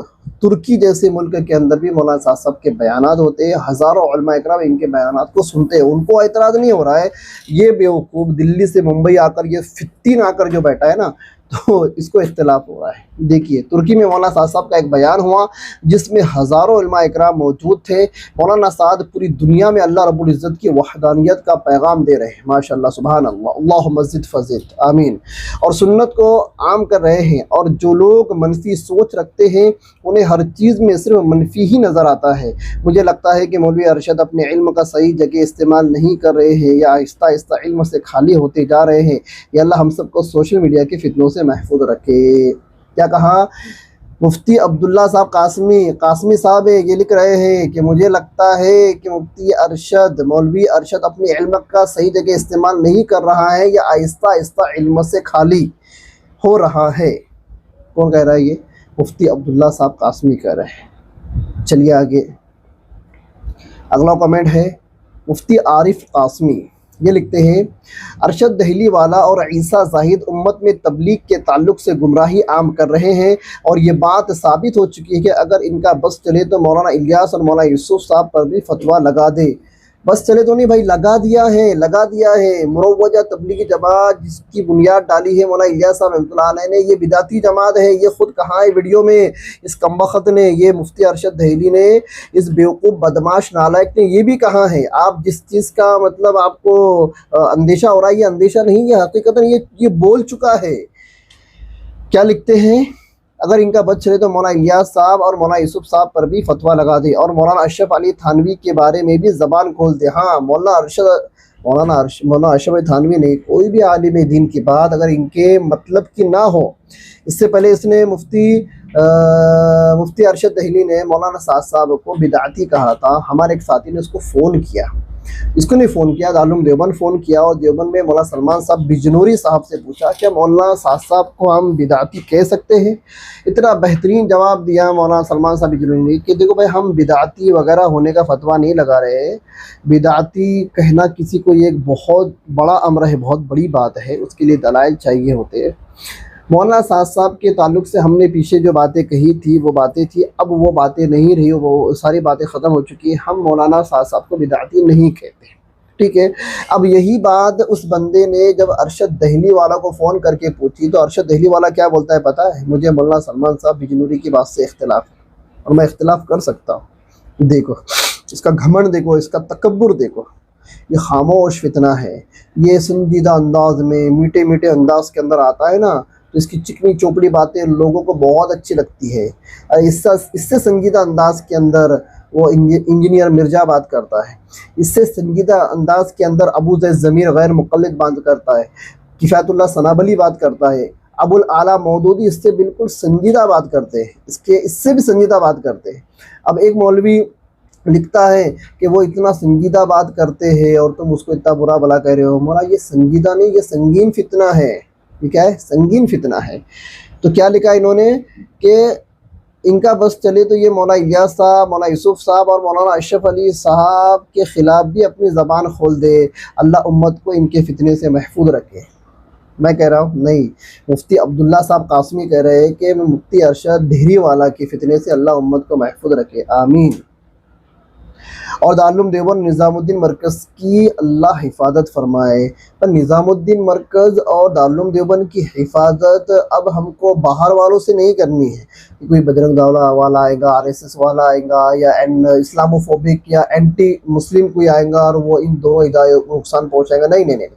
ترکی جیسے ملک کے اندر بھی مولانا سعد صاحب کے بیانات ہوتے ہیں، ہزاروں علماء اکرام ان کے بیانات کو سنتے ہیں، ان کو اعتراض نہیں ہو رہا ہے۔ یہ بیوقوف دلی سے ممبئی آ کر، یہ فتین آ کر جو بیٹھا ہے نا، تو اس کو اختلاف ہو رہا ہے۔ دیکھیے، ترکی میں مولانا سعد صاحب کا ایک بیان ہوا جس میں ہزاروں علماء اکرام موجود تھے۔ مولانا سعد پوری دنیا میں اللہ رب العزت کی وحدانیت کا پیغام دے رہے ہیں، ماشاءاللہ، سبحان اللہ، اللہم زد فزد، آمین، اور سنت کو عام کر رہے ہیں۔ اور جو لوگ منفی سوچ رکھتے ہیں انہیں ہر چیز میں صرف منفی ہی نظر آتا ہے۔ مجھے لگتا ہے کہ مولوی ارشد اپنے علم کا صحیح جگہ استعمال نہیں کر رہے ہیں، یا آہستہ آہستہ علم سے خالی ہوتے جا رہے ہیں۔ یا اللہ ہم سب کو سوشل میڈیا کے فتنوں سے محفوظ رکھے۔ کیا کہا؟ مفتی عبداللہ صاحب قاسمی صاحب یہ لکھ رہے ہیں کہ مجھے لگتا ہے کہ مولوی ارشد اپنے علم کا صحیح جگہ استعمال نہیں کر رہا ہے، یا آہستہ آہستہ علم سے خالی ہو رہا ہے۔ کون کہہ رہا ہے؟ یہ مفتی عبداللہ صاحب قاسمی کہہ رہے ہیں۔ چلیے آگے، اگلا کمنٹ ہے مفتی عارف قاسمی، یہ لکھتے ہیں، ارشد دہلی والا اور عیسیٰ زاہد امت میں تبلیغ کے تعلق سے گمراہی عام کر رہے ہیں، اور یہ بات ثابت ہو چکی ہے کہ اگر ان کا بس چلے تو مولانا الیاس اور مولانا یوسف صاحب پر بھی فتویٰ لگا دے۔ بس چلے تو نہیں بھائی، لگا دیا ہے۔ مروجہ تبلیغی جماعت جس کی بنیاد ڈالی ہے مولانا الیاس صاحب رحمۃ اللہ علیہ نے، یہ بدعتی جماعت ہے۔ یہ خود کہا ہے ویڈیو میں اس کمبخت نے، یہ مفتی ارشد دہلی نے، اس بیوقوف بدماش نالائق نے یہ بھی کہا ہے۔ آپ جس چیز کا مطلب آپ کو اندیشہ ہو رہا ہے، یہ اندیشہ نہیں، یہ حقیقتاً یہ بول چکا ہے۔ کیا لکھتے ہیں؟ اگر ان کا بچ چلے تو مولانا الیاس صاحب اور مولانا یوسف صاحب پر بھی فتویٰ لگا دے، اور مولانا اشرف علی تھانوی کے بارے میں بھی زبان کھول دے۔ ہاں، مولانا اشرف علی تھانوی نے کوئی بھی عالم دین کی بات اگر ان کے مطلب کی نہ ہو، اس سے پہلے اس نے مفتی مفتی ارشد دہلی نے مولانا سعد صاحب کو بدعتی کہا تھا. ہمارے ایک ساتھی نے اس کو فون کیا، اس کو نہیں فون کیا، دارالعلوم دیوبند فون کیا، اور دیوبند میں مولانا سلمان صاحب بجنوری صاحب سے پوچھا کہ مولانا سعد صاحب کو ہم بدعتی کہہ سکتے ہیں؟ اتنا بہترین جواب دیا مولانا سلمان صاحب بجنوری نے کہ دیکھو بھائی، ہم بدعتی وغیرہ ہونے کا فتویٰ نہیں لگا رہے. بدعتی کہنا کسی کو یہ ایک بہت بڑا امر ہے، بہت بڑی بات ہے، اس کے لیے دلائل چاہیے ہوتے ہیں. مولانا سعد صاحب کے تعلق سے ہم نے پیچھے جو باتیں کہی تھی وہ باتیں تھی، اب وہ باتیں نہیں رہی، وہ ساری باتیں ختم ہو چکی ہیں. ہم مولانا سعد صاحب کو بدعتی نہیں کہتے، ٹھیک ہے. اب یہی بات اس بندے نے جب ارشد دہلی والا کو فون کر کے پوچھی تو ارشد دہلی والا کیا بولتا ہے پتہ ہے؟ مجھے مولانا سلمان صاحب بجنوری کی بات سے اختلاف ہے اور میں اختلاف کر سکتا ہوں. دیکھو اس کا گھمنڈ، دیکھو اس کا تکبر، دیکھو یہ خاموش فتنہ ہے. یہ سنجیدہ انداز میں میٹھے میٹھے انداز کے اندر آتا ہے نا، تو اس کی چکنی چوپڑی باتیں لوگوں کو بہت اچھی لگتی ہے. اس سے سنجیدہ انداز کے اندر وہ انجینئر مرزا بات کرتا ہے، اس سے سنجیدہ انداز کے اندر ابو زید ضمیر غیر مقلد بات کرتا ہے، کفایت اللہ ثنابلی بات کرتا ہے، ابو الاعلیٰ مودودی اس سے بالکل سنجیدہ بات کرتے ہیں، اس سے بھی سنجیدہ بات کرتے ہیں. اب ایک مولوی لکھتا ہے کہ وہ اتنا سنجیدہ بات کرتے ہیں اور تم اس کو اتنا برا بلا کہہ رہے ہو. مولا یہ سنجیدہ نہیں، یہ سنگین فتنہ ہے. یہ کیا ہے؟ سنگین فتنہ ہے. تو کیا لکھا انہوں نے کہ ان کا بس چلے تو یہ مولانا الیاس صاحب، مولانا یوسف صاحب اور مولانا اشرف علی صاحب کے خلاف بھی اپنی زبان کھول دے، اللہ امت کو ان کے فتنے سے محفوظ رکھے. میں کہہ رہا ہوں نہیں، مفتی عبداللہ صاحب قاسمی کہہ رہے ہیں کہ مفتی ارشد دہلی والا کے فتنے سے اللہ امت کو محفوظ رکھے، آمین. اور دارالعلوم دیوبند نظام الدین مرکز کی اللہ حفاظت فرمائے. پر نظام الدین مرکز اور دارالعلوم دیوبند کی حفاظت اب ہم کو باہر والوں سے نہیں کرنی ہے کہ کوئی بجرنگ دل والا آئے گا، RSS والا آئے گا، یا اسلاموفوبک یا اینٹی مسلم کوئی آئے گا اور وہ ان دونوں اداروں کو نقصان پہنچائے گا. نہیں نہیں نہیں،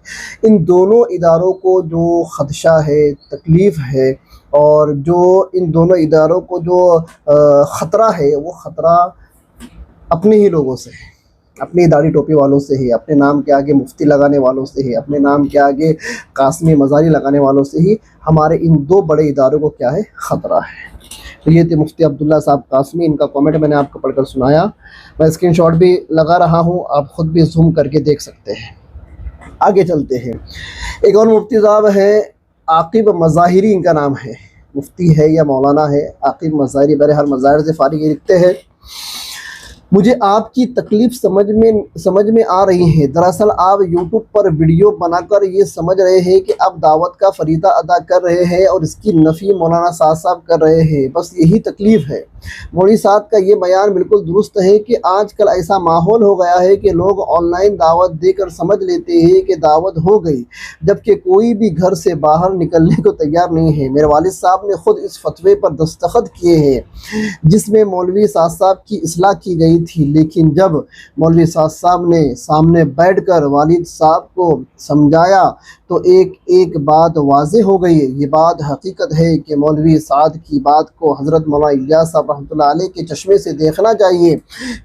ان دونوں اداروں کو جو خدشہ ہے، تکلیف ہے، اور جو ان دونوں اداروں کو جو خطرہ ہے، وہ خطرہ اپنے ہی لوگوں سے ہے، اپنی داڑھی ٹوپی والوں سے ہی، اپنے نام کے آگے مفتی لگانے والوں سے ہی، اپنے نام کے آگے قاسمی مزاری لگانے والوں سے ہی ہمارے ان دو بڑے اداروں کو کیا ہے؟ خطرہ ہے. تو یہ تھے مفتی عبداللہ صاحب قاسمی، ان کا کامنٹ میں نے آپ کو پڑھ کر سنایا. میں اسکرین شاٹ بھی لگا رہا ہوں، آپ خود بھی زوم کر کے دیکھ سکتے ہیں. آگے چلتے ہیں. ایک اور مفتی صاحب ہیں، عاقب مظاہری ان کا نام ہے، مفتی ہے یا مولانا ہے، عاقب مظاہری. بہرحال مظاہر سے فارغ یہ لکھتے ہیں، مجھے آپ کی تکلیف سمجھ میں آ رہی ہے. دراصل آپ یوٹیوب پر ویڈیو بنا کر یہ سمجھ رہے ہیں کہ آپ دعوت کا فریضہ ادا کر رہے ہیں اور اس کی نفی مولانا سعد صاحب کر رہے ہیں، بس یہی تکلیف ہے. مولوی صاحب کا یہ بیان بالکل درست ہے کہ آج کل ایسا ماحول ہو گیا ہے کہ لوگ آن لائن دعوت دے کر سمجھ لیتے ہیں کہ دعوت ہو گئی، جبکہ کوئی بھی گھر سے باہر نکلنے کو تیار نہیں ہے. میرے والد صاحب نے خود اس فتوے پر دستخط کیے ہیں جس میں مولوی سعد صاحب کی اصلاح کی گئی تھی، لیکن جب مولوی سعد صاحب نے سامنے بیٹھ کر والد صاحب کو سمجھایا تو ایک بات واضح ہو گئی. یہ بات حقیقت ہے کہ مولوی سعد کی بات کو حضرت مولانا الیاس صاحب رحمۃ اللہ علیہ کے چشمے سے دیکھنا چاہیے،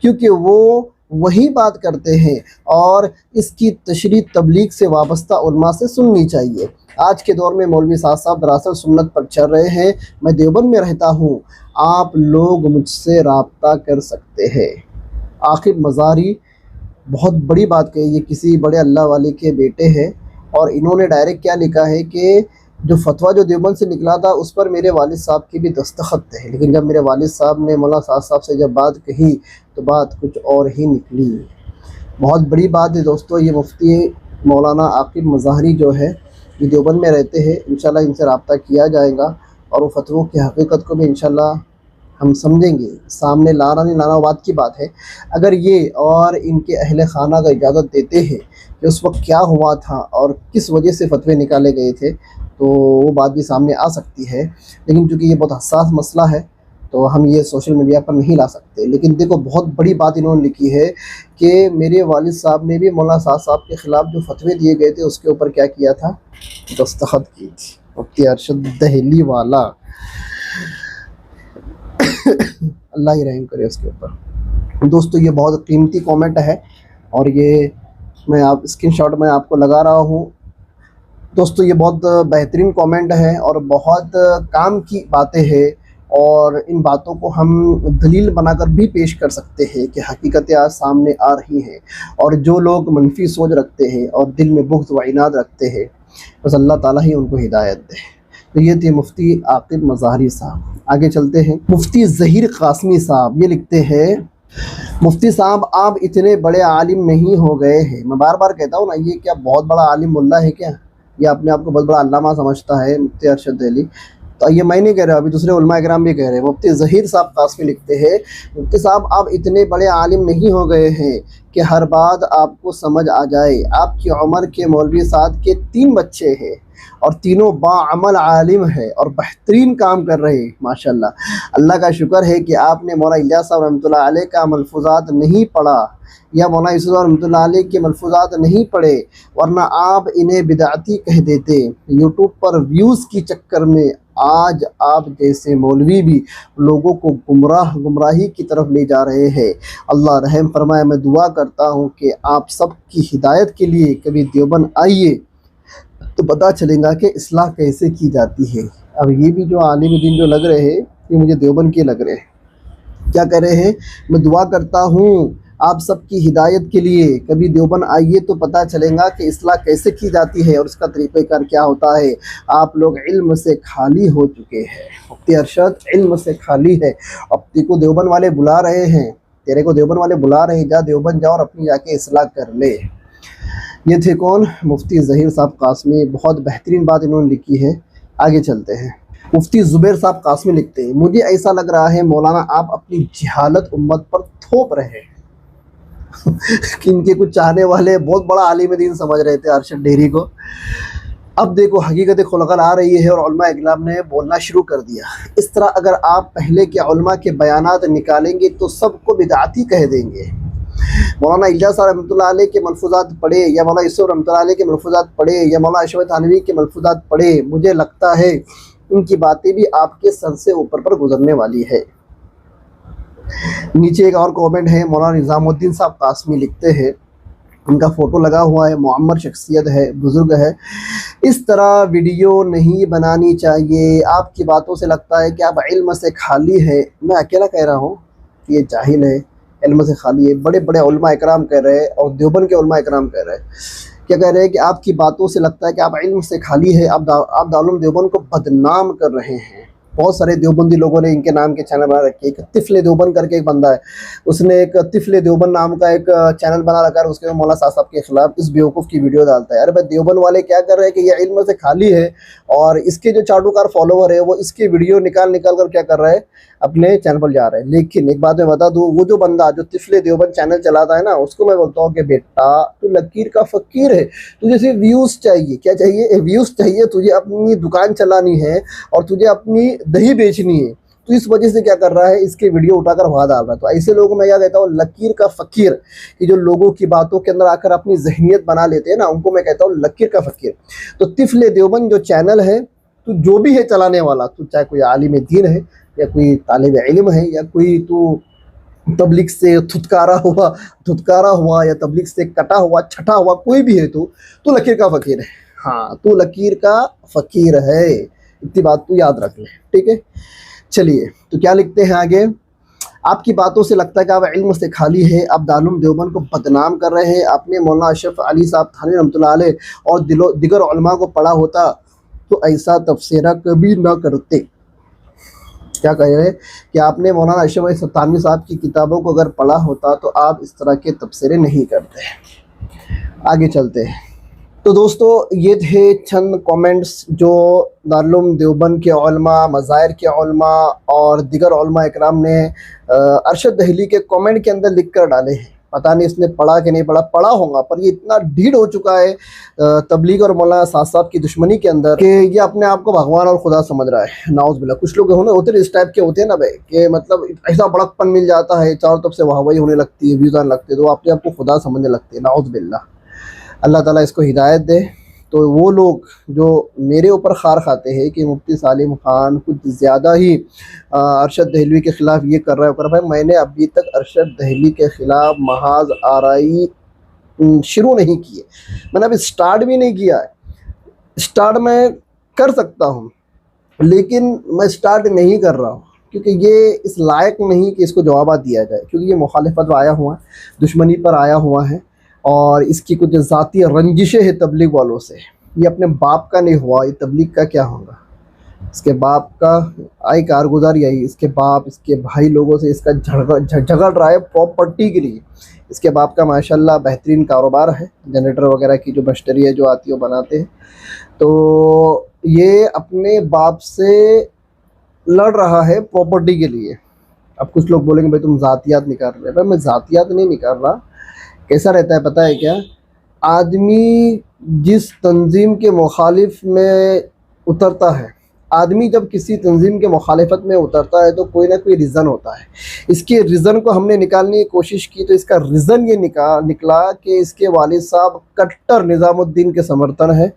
کیونکہ وہ وہی بات کرتے ہیں اور اس کی تشریح تبلیغ سے وابستہ علماء سے سننی چاہیے. آج کے دور میں مولوی سعد صاحب دراصل سنت پر چل رہے ہیں. میں دیوبند میں رہتا ہوں، آپ لوگ مجھ سے رابطہ کر سکتے ہیں. عاقب مظاہری بہت بڑی بات کہی، یہ کسی بڑے اللہ والے کے بیٹے ہیں، اور انہوں نے ڈائریکٹ کیا لکھا ہے کہ جو فتویٰ جو دیوبند سے نکلا تھا اس پر میرے والد صاحب کی بھی دستخط تھے، لیکن جب میرے والد صاحب نے مولانا سعد صاحب سے جب بات کہی تو بات کچھ اور ہی نکلی. بہت بڑی بات ہے دوستو. یہ مفتی مولانا عاقب مظاہری جو ہے یہ دیوبند میں رہتے ہیں، انشاءاللہ ان سے رابطہ کیا جائے گا اور وہ فتووں کی حقیقت کو بھی انشاءاللہ ہم سمجھیں گے. سامنے لانا نہیں لانا بات کی بات ہے. اگر یہ اور ان کے اہل خانہ کا اجازت دیتے ہیں کہ اس وقت کیا ہوا تھا اور کس وجہ سے فتوے نکالے گئے تھے تو وہ بات بھی سامنے آ سکتی ہے، لیکن چونکہ یہ بہت حساس مسئلہ ہے تو ہم یہ سوشل میڈیا پر نہیں لا سکتے. لیکن دیکھو بہت بڑی بات انہوں نے لکھی ہے کہ میرے والد صاحب نے بھی مولانا سعد صاحب کے خلاف جو فتوے دیے گئے تھے اس کے اوپر کیا کیا تھا؟ دستخط کی تھی. مفتی ارشد دہلی والا، اللہ ہی رحم کرے اس کے اوپر. دوستو یہ بہت قیمتی کامنٹ ہے اور یہ میں اسکرین شاٹ میں آپ کو لگا رہا ہوں. دوستو یہ بہت بہترین کامنٹ ہے اور بہت کام کی باتیں ہیں اور ان باتوں کو ہم دلیل بنا کر بھی پیش کر سکتے ہیں کہ حقیقتیں آج سامنے آ رہی ہیں، اور جو لوگ منفی سوچ رکھتے ہیں اور دل میں بغض و عناد رکھتے ہیں، بس اللہ تعالیٰ ہی ان کو ہدایت دے۔ تو یہ تھے مفتی عاقب مظاہری صاحب۔ آگے چلتے ہیں، مفتی ظہیر قاسمی صاحب یہ لکھتے ہیں، مفتی صاحب آپ اتنے بڑے عالم نہیں ہو گئے ہیں۔ میں بار بار کہتا ہوں نا، یہ کیا بہت بڑا عالم ملا ہے کیا؟ یہ اپنے آپ کو بہت بڑا علامہ سمجھتا ہے مفتی ارشد دہلی۔ تو یہ میں نہیں کہہ رہا، ابھی دوسرے علماء کرام بھی کہہ رہے ہیں۔ مفتی ظہیر صاحب قاسمی لکھتے ہیں، مفتی صاحب آپ اتنے بڑے عالم نہیں ہو گئے ہیں کہ ہر بات آپ کو سمجھ آ جائے۔ آپ کی عمر کے مولوی صاحب کے 3 بچے ہیں اور تینوں باعمل عالم ہے اور بہترین کام کر رہے ہیں، ماشاءاللہ۔ اللہ کا شکر ہے کہ آپ نے مولانا الیاس صاحب رحمۃ اللہ علیہ کا ملفوظات نہیں پڑھا یا مولانا یوسف صاحب رحمۃ اللہ علیہ کے ملفوظات نہیں پڑھے، ورنہ آپ انہیں بدعتی کہہ دیتے۔ یوٹیوب پر ویوز کی چکر میں آج آپ جیسے مولوی بھی لوگوں کو گمراہی کی طرف لے جا رہے ہیں۔ اللہ رحم فرمائے۔ میں دعا کرتا ہوں کہ آپ سب کی ہدایت کے لیے کبھی دیوبند آئیے تو پتہ چلے گا کہ اصلاح کیسے کی جاتی ہے۔ اب یہ بھی جو عالم دین جو لگ رہے ہیں، یہ مجھے دیوبند کے لگ رہے ہیں۔ کیا کہہ رہے ہیں؟ میں دعا کرتا ہوں آپ سب کی ہدایت کے لیے کبھی دیوبند آئیے تو پتہ چلے گا کہ اصلاح کیسے کی جاتی ہے اور اس کا طریقہ کار کیا ہوتا ہے۔ آپ لوگ علم سے خالی ہو چکے ہیں۔ مفتی ارشد علم سے خالی ہے۔ اب کو دیوبند والے بلا رہے ہیں، تیرے کو دیوبند والے بلا رہے ہیں، جا دیوبند جاؤ اور اپنی جا کے اصلاح کر لے۔ یہ تھے کون؟ مفتی ظہیر صاحب قاسمی۔ بہت بہترین بات انہوں نے لکھی ہے۔ آگے چلتے ہیں، مفتی زبیر صاحب قاسمی لکھتے ہیں، مجھے ایسا لگ رہا ہے مولانا آپ اپنی جہالت امت پر تھوپ رہے ہیں۔ کہ ان کے کچھ چاہنے والے بہت بڑا عالم دین سمجھ رہے تھے ارشد ڈیری کو۔ اب دیکھو حقیقت خلقل آ رہی ہے اور علماء اکرام نے بولنا شروع کر دیا۔ اس طرح اگر آپ پہلے کے علماء کے بیانات نکالیں گے تو سب کو بدعتی کہہ دیں گے۔ مولانا الیاس صاحب رحمۃ اللہ علیہ کے ملفوظات پڑھے یا مولانا یوسف رحمۃ اللہ علیہ کے ملفوظات پڑھے یا مولانا اشرف تھانوی کے ملفوظات پڑھے، مجھے لگتا ہے ان کی باتیں بھی آپ کے سر سے اوپر پر گزرنے والی ہے۔ نیچے ایک اور کومنٹ ہے، مولانا نظام الدین صاحب قاسمی لکھتے ہیں، ان کا فوٹو لگا ہوا ہے، معمر شخصیت ہے، بزرگ ہے، اس طرح ویڈیو نہیں بنانی چاہیے۔ آپ کی باتوں سے لگتا ہے کہ آپ علم سے خالی ہے۔ میں اکیلا کہہ رہا ہوں کہ یہ جاہل ہے، علم سے خالی ہے۔ بڑے بڑے علماء اکرام کہہ رہے ہیں اور دیوبند کے علماء اکرام کہہ رہے ہیں۔ کیا کہہ رہے ہیں کہ آپ کی باتوں سے لگتا ہے کہ آپ علم سے خالی ہے، آپ دارالعلوم دیوبند کو بدنام کر رہے ہیں۔ بہت سارے دیوبندی لوگوں نے ان کے نام کے چینل بنا رکھے۔ ایک طفل دیوبند کر کے ایک بندہ ہے، اس نے ایک طفل دیوبند نام کا ایک چینل بنا رکھا ہے، اس کے مولانا صاحب کے خلاف اس بیوقوف کی ویڈیو ڈالتا ہے۔ ارے بھائی دیوبند والے کیا کر رہے ہیں کہ یہ علم سے خالی ہے، اور اس کے جو چاٹوکار فالوور ہے وہ اس کی ویڈیو نکال کر کیا کر رہے ہیں، اپنے چینل پر جا رہے ہیں۔ لیکن ایک بات میں بتا دوں، وہ جو بندہ جو طفل دیوبند چینل چلاتا ہے نا، اس کو میں بولتا ہوں کہ بیٹا تو لکیر کا فقیر ہے، تجھے صرف ویوز چاہیے۔ کیا چاہیے؟ ویوز چاہیے۔ تجھے اپنی دکان چلانی ہے اور تجھے اپنی دہی بیچنی ہے، تو اس وجہ سے کیا کر رہا ہے، اس کے ویڈیو اٹھا کر وہاں ڈال رہا ہے۔ تو ایسے لوگوں میں کیا کہتا ہوں، لکیر کا فقیر، کہ جو لوگوں کی باتوں کے اندر آ کر اپنی ذہنیت بنا لیتے ہیں نا، ان کو میں کہتا ہوں لکیر کا فقیر۔ تو طفل دیوبند جو چینل ہے، تو جو بھی ہے چلانے والا، تو چاہے کوئی عالم دین ہے یا کوئی طالب علم ہے یا کوئی تو تبلیغ سے دھتکارا ہوا یا تبلیغ سے کٹا ہوا چھٹا ہوا کوئی بھی ہے، تو لکیر کا فقیر ہے۔ ہاں، تو لکیر کا فقیر ہے، اتنی بات تو یاد رکھ لیں، ٹھیک ہے۔ چلیے، تو کیا لکھتے ہیں آگے، آپ کی باتوں سے لگتا ہے کہ آپ علم سے خالی ہے، آپ دارالعلوم دیوبند کو بدنام کر رہے ہیں۔ آپ نے مولانا اشرف علی صاحب تھانوی رحمۃ اللہ علیہ اور دیگر علماء کو پڑھا ہوتا تو ایسا تبصرہ کبھی نہ کرتے۔ کیا کہہ رہے ہیں کہ آپ نے مولانا اشرف تھانوی صاحب کی کتابوں کو اگر پڑھا ہوتا تو آپ اس طرح کے تبصرے نہیں کرتے۔ آگے چلتے ہیں، تو دوستو یہ تھے چند کومنٹس جو دارالعلوم دیوبند کے علماء، مظاہر کے علماء اور دیگر علماء اکرام نے ارشد دہلی کے کومنٹ کے اندر لکھ کر ڈالے ہیں۔ پتہ نہیں اس نے پڑھا کہ نہیں پڑھا ہوگا، پر یہ اتنا ڈھیٹ ہو چکا ہے تبلیغ اور مولانا صاحب کی دشمنی کے اندر کہ یہ اپنے آپ کو بھگوان اور خدا سمجھ رہا ہے، نعوذ باللہ۔ کچھ لوگ ہوتے ہیں اس ٹائپ کے ہوتے ہیں نا بھائی، کہ مطلب ایسا بڑک پن مل جاتا ہے، چاروں طرف سے واہ واہی ہونے لگتی ہے، ویوز آنے لگتے ہیں، تو اپنے آپ کو خدا سمجھنے لگتے ہیں، نعوذ باللہ۔ اللہ تعالیٰ اس کو ہدایت دے۔ تو وہ لوگ جو میرے اوپر خار کھاتے ہیں کہ مفتی سالم خان کچھ زیادہ ہی ارشد دہلوی کے خلاف یہ کر رہا ہے، بھائی میں نے ابھی تک ارشد دہلی کے خلاف محاذ آرائی شروع نہیں کیے، میں نے ابھی سٹارٹ بھی نہیں کیا ہے۔ سٹارٹ میں کر سکتا ہوں لیکن میں سٹارٹ نہیں کر رہا ہوں، کیونکہ یہ اس لائق نہیں کہ اس کو جوابات دیا جائے، کیونکہ یہ مخالفت پر آیا ہوا ہے، دشمنی پر آیا ہوا ہے، اور اس کی کچھ ذاتی رنجشیں ہیں تبلیغ والوں سے۔ یہ اپنے باپ کا نہیں ہوا، یہ تبلیغ کا کیا ہوگا؟ اس کے باپ کا آئی کارگزاری آئی، اس کے باپ اس کے بھائی لوگوں سے اس کا جھگڑ رہا ہے پراپرٹی کے لیے۔ اس کے باپ کا ماشاءاللہ بہترین کاروبار ہے، جنریٹر وغیرہ کی جو مشتری ہے جو آتی ہے وہ بناتے ہیں، تو یہ اپنے باپ سے لڑ رہا ہے پراپرٹی کے لیے۔ اب کچھ لوگ بولیں گے بھائی تم ذاتیات نکال رہے ہیں، بھائی میں ذاتیات نہیں نکال رہا۔ کیسا رہتا ہے پتہ ہے کیا؟ آدمی جس تنظیم کے مخالف میں اترتا ہے، آدمی جب کسی تنظیم کے مخالفت میں اترتا ہے تو کوئی نہ کوئی ریزن ہوتا ہے۔ اس کے ریزن کو ہم نے نکالنے کی کوشش کی تو اس کا ریزن یہ نکلا کہ اس کے والد صاحب کٹر نظام الدین کے سمرتن ہیں،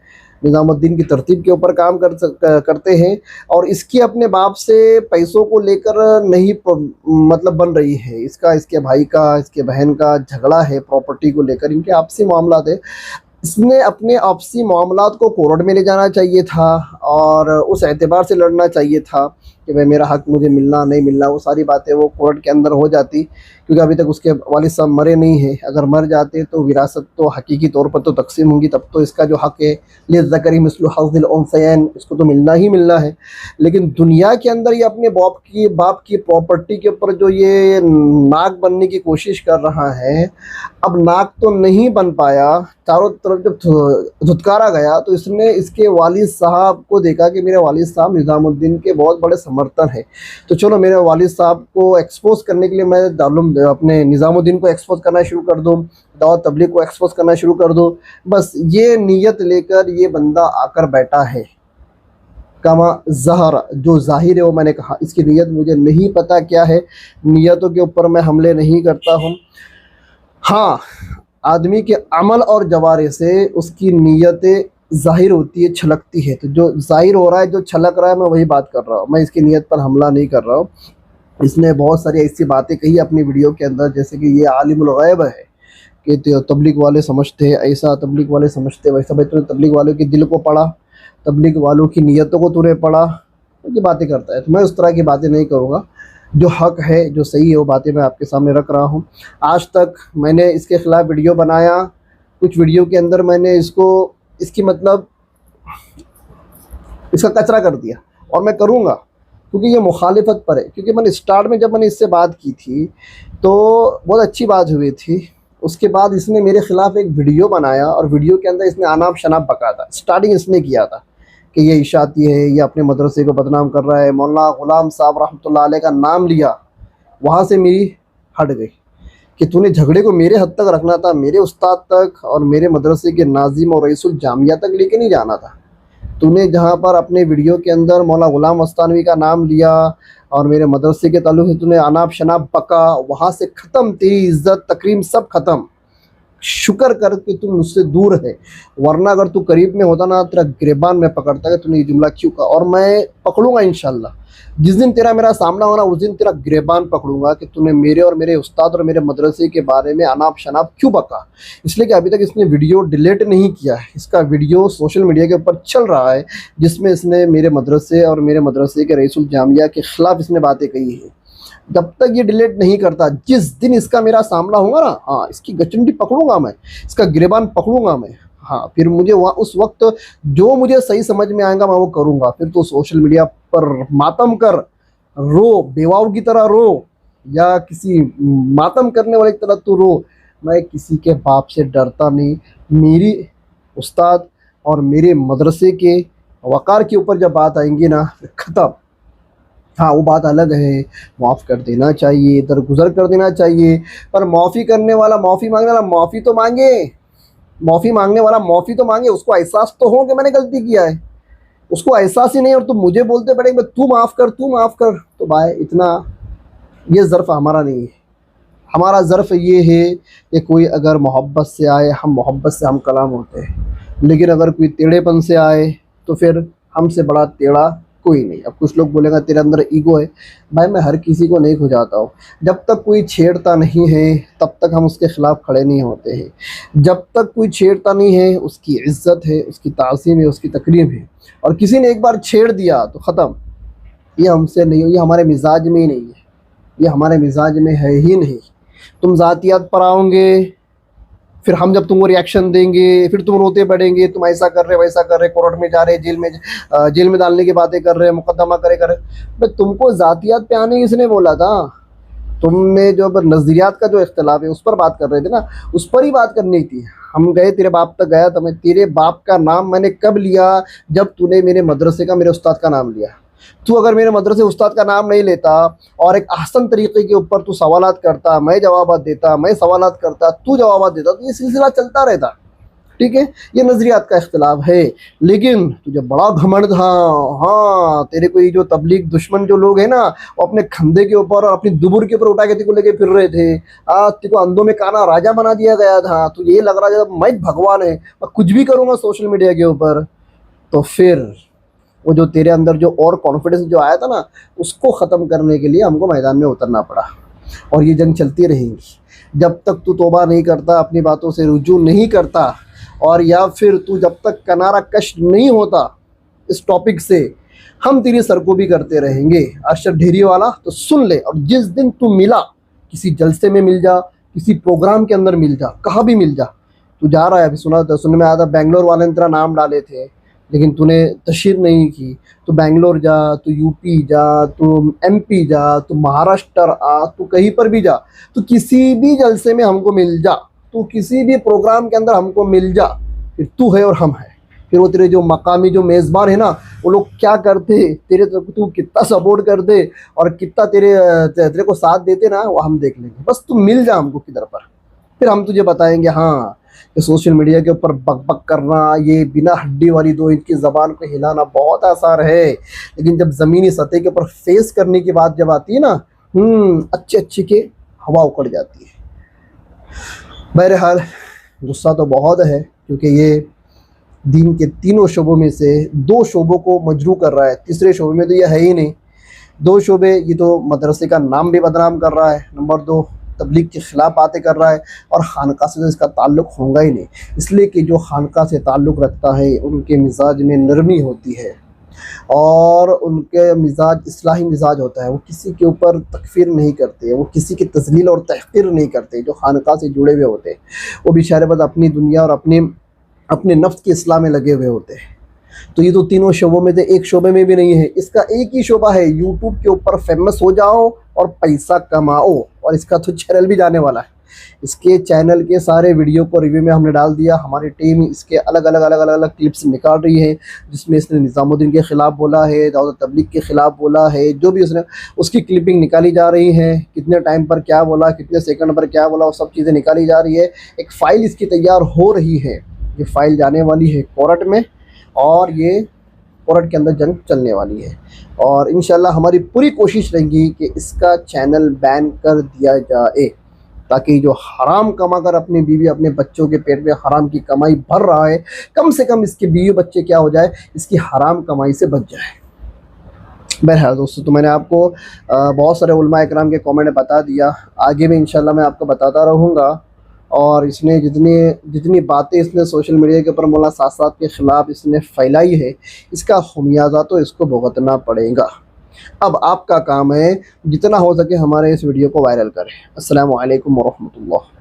نظام الدین کی ترتیب کے اوپر کام کرتے ہیں، اور اس کی اپنے باپ سے پیسوں کو لے کر نہیں مطلب بن رہی ہے، اس کے بھائی کا اس کے بہن کا جھگڑا ہے پراپرٹی کو لے کر، ان کے آپسی معاملات ہے۔ اس نے اپنے آپسی معاملات کو کورٹ میں لے جانا چاہیے تھا، اور اس اعتبار سے لڑنا چاہیے تھا کہ بھائی میرا حق مجھے ملنا نہیں ملنا، وہ ساری باتیں وہ کورٹ کے اندر ہو جاتی، کیونکہ ابھی تک اس کے والد صاحب مرے نہیں ہیں۔ اگر مر جاتے تو وراثت تو حقیقی طور پر تو تقسیم ہوں گی، تب تو اس کا جو حق ہے للذکر مثل حظ الانثیین اس کو تو ملنا ہی ملنا ہے۔ لیکن دنیا کے اندر یہ اپنے باپ کی پراپرٹی کے اوپر جو یہ ناک بننے کی کوشش کر رہا ہے، اب ناک تو نہیں بن پایا، چاروں طرف جب دھتکارا گیا تو اس نے اس کے والد صاحب کو دیکھا کہ میرے والد صاحب نظام الدین کے بہت بڑے سمرتن ہیں، تو چلو میرے والد صاحب کو ایکسپوز کرنے کے لیے میں اپنے نظام الدین کو ایکسپوز کرنا شروع کر دوں، دعوت تبلیغ کو ایکسپوز کرنا شروع کر دوں۔ بس یہ نیت لے کر یہ بندہ آ کر بیٹھا ہے، کما ظہر، جو ظاہر ہے وہ میں نے کہا، اس کی نیت مجھے نہیں پتا کیا ہے، نیتوں کے اوپر میں حملے نہیں کرتا ہوں۔ ہاں، آدمی کے عمل اور جوارے سے اس کی نیتیں ظاہر ہوتی ہے، چھلکتی ہے، تو جو ظاہر ہو رہا ہے جو چھلک رہا ہے میں وہی بات کر رہا ہوں، میں اس کی نیت پر حملہ نہیں کر رہا ہوں۔ اس نے بہت ساری ایسی باتیں کہی اپنی ویڈیو کے اندر، جیسے کہ یہ عالم الغیب ہے کہ تبلیغ والے سمجھتے ہیں ایسا، تبلیغ والے سمجھتے ویسا۔ بھائی تو نے تبلیغ والوں کے دل کو پڑھا، تبلیغ والوں کی نیتوں کو تو نے پڑھا، یہ باتیں کرتا ہے۔ تو میں اس طرح کی باتیں نہیں کروں گا، جو حق ہے جو صحیح ہے وہ باتیں میں آپ کے سامنے رکھ رہا ہوں۔ آج تک میں نے اس کے خلاف ویڈیو بنایا، کچھ ویڈیو کے اندر میں نے اس کی مطلب اس کا کچرا کر دیا، اور میں کروں گا کیونکہ یہ مخالفت پر ہے۔ کیونکہ میں نے اسٹارٹ میں جب میں نے اس سے بات کی تھی تو بہت اچھی بات ہوئی تھی، اس کے بعد اس نے میرے خلاف ایک ویڈیو بنایا، اور ویڈیو کے اندر اس نے آناب شناب بکا تھا۔ اسٹارٹنگ اس نے کیا تھا کہ یہ اشاعتی ہے، یہ اپنے مدرسے کو بدنام کر رہا ہے، مولانا غلام صاحب رحمۃ اللہ علیہ کا نام لیا، وہاں سے میری ہٹ گئی کہ تو نے جھگڑے کو میرے حد تک رکھنا تھا، میرے استاد تک اور میرے مدرسے کے ناظم اور رئیس الجامعہ تک لے کے نہیں جانا تھا۔ تو نے جہاں پر اپنے ویڈیو کے اندر مولانا غلام مستانوی کا نام لیا اور میرے مدرسے کے تعلق سے تو نے آناب شناب بکا، وہاں سے ختم، تیری عزت تکریم سب ختم۔ شکر کر کہ تم مجھ سے دور ہے، ورنہ اگر تو قریب میں ہوتا نا تیرا گریبان میں پکڑتا کہ تو نے یہ جملہ کیوں کہا، اور میں پکڑوں گا انشاءاللہ۔ جس دن تیرا میرا سامنا ہونا اس دن تیرا گریبان پکڑوں گا کہ تو نے میرے اور میرے استاد اور میرے مدرسے کے بارے میں اناب شناب کیوں بکا۔ اس لیے کہ ابھی تک اس نے ویڈیو ڈیلیٹ نہیں کیا ہے، اس کا ویڈیو سوشل میڈیا کے اوپر چل رہا ہے، جس میں اس نے میرے مدرسے اور میرے مدرسے کے رئیس الجامعہ کے خلاف اس نے باتیں کہی ہیں۔ جب تک یہ ڈیلیٹ نہیں کرتا، جس دن اس کا میرا سامنا ہوگا نا، ہاں اس کی گچنڈی پکڑوں گا میں، اس کا گریبان پکڑوں گا میں، ہاں پھر مجھے اس وقت جو مجھے صحیح سمجھ میں آئے گا میں وہ کروں گا۔ پھر تو سوشل میڈیا پر ماتم کر، رو، بیواؤں کی طرح رو، یا کسی ماتم کرنے والے کی طرح تو رو، میں کسی کے باپ سے ڈرتا نہیں۔ میری استاد اور میرے مدرسے کے وقار کے اوپر جب بات آئیں گی نا پھر ختم۔ ہاں وہ بات الگ ہے، معاف کر دینا چاہیے، درگزر کر دینا چاہیے، پر معافی کرنے والا، معافی مانگنے والا معافی تو مانگے، معافی مانگنے والا معافی تو مانگے، اس کو احساس تو ہو کہ میں نے غلطی کیا ہے۔ اس کو احساس ہی نہیں اور تم مجھے بولتے پڑے کہ تو معاف کر، تو معاف کر، تو بھائی اتنا یہ ظرف ہمارا نہیں ہے۔ ہمارا ظرف یہ ہے کہ کوئی اگر محبت سے آئے، ہم محبت سے ہم کلام ہوتے ہیں، لیکن اگر کوئی ٹیڑھے پن سے آئے تو پھر ہم سے بڑا ٹیڑھا کوئی نہیں۔ اب کچھ لوگ بولیں گا تیرے اندر ایگو ہے، بھائی میں ہر کسی کو نہیں کھجاتا ہوں۔ جب تک کوئی چھیڑتا نہیں ہے تب تک ہم اس کے خلاف کھڑے نہیں ہوتے ہیں۔ جب تک کوئی چھیڑتا نہیں ہے اس کی عزت ہے، اس کی تعظیم ہے، اس کی تکریم ہے، اور کسی نے ایک بار چھیڑ دیا تو ختم۔ یہ ہم سے نہیں، یہ ہمارے مزاج میں ہی نہیں ہے، یہ ہمارے مزاج میں ہے ہی نہیں۔ تم ذاتیات پر آؤ گے، پھر ہم جب تم کو ریئیکشن دیں گے پھر تم روتے پڑیں گے، تم ایسا کر رہے ویسا کر رہے، کورٹ میں جا رہے، جیل میں ڈالنے کی باتیں کر رہے، مقدمہ کرے۔ بھئی تم کو ذاتیات پہ آنے کس نے بولا تھا؟ تم نے جو نظریات کا جو اختلاف ہے اس پر بات کر رہے تھے نا، اس پر ہی بات کرنی تھی۔ ہم گئے تیرے باپ تک گیا تھا میں، تیرے باپ کا نام میں نے کب لیا؟ جب تو نے میرے مدرسے کا، میرے استاد کا نام لیا۔ تو اگر میرے مدرسے استاد کا نام نہیں لیتا اور ایک احسن طریقے کے اوپر تو سوالات کرتا، میں جوابات دیتا، میں سوالات کرتا، تو جوابات دیتا، تو یہ سلسلہ چلتا رہتا، ٹھیک ہے؟ یہ نظریات کا اختلاف ہے، لیکن تجھے بڑا گھمنڈ تھا۔ ہاں، تیرے کو یہ جو تبلیغ دشمن جو لوگ ہیں نا، وہ اپنے کھندے کے اوپر اور اپنی دبر کے اوپر اٹھا کے تجھ کو لے کے پھر رہے تھے۔ تجھ کو اندھوں میں کانا راجا بنا دیا گیا تھا، تو یہ لگ رہا تھا میں بھگوان ہے، میں کچھ بھی کروں گا سوشل میڈیا کے اوپر۔ تو پھر وہ جو تیرے اندر جو اور کانفیڈنس جو آیا تھا نا، اس کو ختم کرنے کے لیے ہم کو میدان میں اترنا پڑا، اور یہ جنگ چلتی رہے گی جب تک تو توبہ نہیں کرتا، اپنی باتوں سے رجوع نہیں کرتا، اور یا پھر تو جب تک کنارہ کش نہیں ہوتا اس ٹاپک سے۔ ہم تیری سرکوبی کرتے رہیں گے۔ ارشد ڈھیری والا تو سن لے، اور جس دن تو ملا، کسی جلسے میں مل جا، کسی پروگرام کے اندر مل جا، کہاں بھی مل جا، تو جا رہا ہے، ابھی سننے میں آیا تھا بنگلور والے نے تیرا نام ڈالے تھے لیکن تو نے تشہیر نہیں کی، تو بنگلور جا، تو یو پی جا، تو ایم پی جا، تو مہاراشٹر آ، تو کہیں پر بھی جا، تو کسی بھی جلسے میں ہم کو مل جا، تو کسی بھی پروگرام کے اندر ہم کو مل جا، پھر تو ہے اور ہم ہیں۔ پھر وہ تیرے جو مقامی جو میزبان ہیں نا، وہ لوگ کیا کرتے، تو کتنا سپورٹ کرتے اور کتنا تیرے کو ساتھ دیتے نا، وہ ہم دیکھ لیں گے۔ بس تو مل جا ہم کو کدھر پر، پھر ہم تجھے بتائیں گے ہاں کہ سوشل میڈیا کے اوپر بک بک کرنا، یہ بنا ہڈی والی 2 انچ کی زبان کو ہلانا بہت آسان ہے، لیکن جب زمینی سطح کے اوپر فیس کرنے کی بات جب آتی ہے نا، اچھی کے ہوا اکڑ جاتی ہے۔ بہرحال غصہ تو بہت ہے، کیونکہ یہ دین کے تینوں شعبوں میں سے 2 شعبوں کو مجروح کر رہا ہے، تیسرے شعبے میں تو یہ ہے ہی نہیں۔ 2 شعبے، یہ تو مدرسے کا نام بھی بدنام کر رہا ہے، نمبر 2 تبلیغ کے خلاف باتیں کر رہا ہے، اور خانقاہ سے تو اس کا تعلق ہوگا ہی نہیں، اس لیے کہ جو خانقاہ سے تعلق رکھتا ہے ان کے مزاج میں نرمی ہوتی ہے، اور ان کے مزاج اصلاحی مزاج ہوتا ہے، وہ کسی کے اوپر تکفیر نہیں کرتے، وہ کسی کی تذلیل اور تحقیر نہیں کرتے۔ جو خانقاہ سے جڑے ہوئے ہوتے ہیں وہ بیچارے بس اپنی دنیا اور اپنے نفس کی اصلاح میں لگے ہوئے ہوتے ہیں۔ تو یہ تو تینوں شعبوں میں سے ایک شعبے میں بھی نہیں ہے، اس کا ایک ہی شعبہ ہے، یوٹیوب کے اوپر فیمس ہو جاؤ اور پیسہ کماؤ، اور اس کا تو چینل بھی جانے والا ہے۔ اس کے چینل کے سارے ویڈیو کو ریویو میں ہم نے ڈال دیا، ہماری ٹیم اس کے الگ الگ کلپس نکال رہی ہے، جس میں اس نے نظام الدین کے خلاف بولا ہے، دعوت تبلیغ کے خلاف بولا ہے، جو بھی اس کی کلپنگ نکالی جا رہی ہے، کتنے ٹائم پر کیا بولا، کتنے سیکنڈ پر کیا بولا، وہ سب چیزیں نکالی جا رہی ہے۔ ایک فائل اس کی تیار ہو رہی ہے، یہ فائل جانے والی ہے کورٹ میں، اور یہ کورٹ کے اندر جنگ چلنے والی ہے، اور انشاءاللہ ہماری پوری کوشش رہے گی کہ اس کا چینل بین کر دیا جائے، تاکہ جو حرام کما کر اپنی بیوی اپنے بچوں کے پیٹ میں حرام کی کمائی بھر رہا ہے، کم سے کم اس کے بیوی بچے کیا ہو جائے، اس کی حرام کمائی سے بچ جائے۔ بہرحال دوستو، تو میں نے آپ کو بہت سارے علماء اکرام کے کامنٹ بتا دیا، آگے بھی انشاءاللہ میں آپ کو بتاتا رہوں گا، اور اس نے جتنی باتیں اس نے سوشل میڈیا کے اوپر مولانا ساتھ کے خلاف اس نے پھیلائی ہے، اس کا خمیازہ تو اس کو بھگتنا پڑے گا۔ اب آپ کا کام ہے جتنا ہو سکے ہمارے اس ویڈیو کو وائرل کریں۔ السلام علیکم ورحمۃ اللہ۔